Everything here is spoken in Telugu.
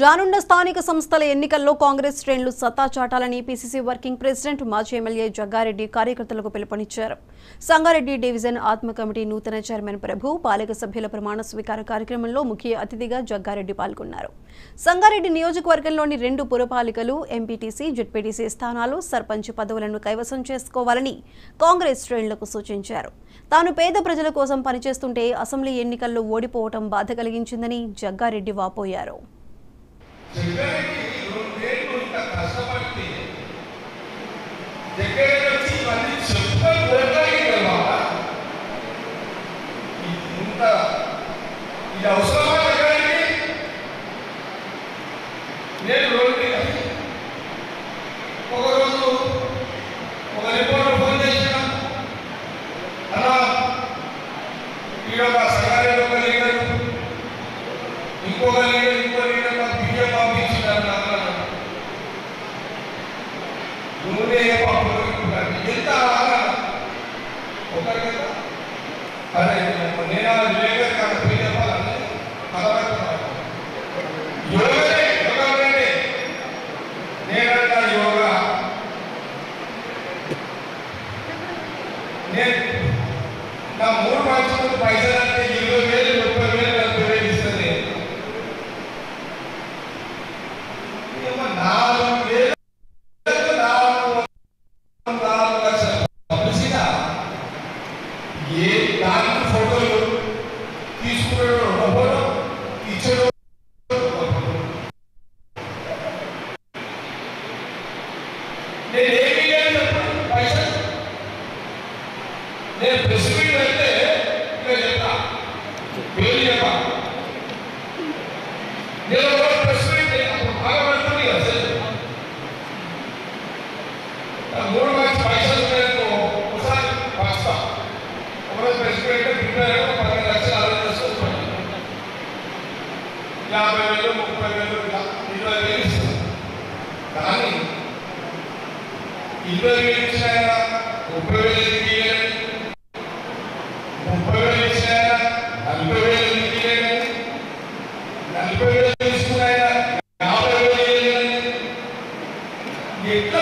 రానున్న స్థానిక సంస్థల ఎన్నికల్లో కాంగ్రెస్ శ్రేణులు సత్తా చాటాలని పీసీసీ వర్కింగ్ ప్రెసిడెంట్ మాజీ ఎమ్మెల్యే జగ్గారెడ్డి కార్యకర్తలకు పిలుపునిచ్చారు. సంగారెడ్డి డివిజన్ ఆత్మ కమిటీ నూతన చైర్మన్ ప్రభు పాలక సభ్యుల ప్రమాణ స్వీకార కార్యక్రమంలో ముఖ్య అతిథిగా జగ్గారెడ్డి పాల్గొన్నారు. సంగారెడ్డి నియోజకవర్గంలోని 2 పురపాలికలు, ఎంపీటీసీ, జెడ్పీటీసీ స్థానాలు, సర్పంచ్ పదవులను కైవసం చేసుకోవాలని కాంగ్రెస్ శ్రేణులకు సూచించారు. తాను పేద ప్రజల కోసం పనిచేస్తుంటే అసెంబ్లీ ఎన్నికల్లో ఓడిపోవడం బాధ కలిగించిందని జగ్గారెడ్డి వాపోయారు. ఎట్లా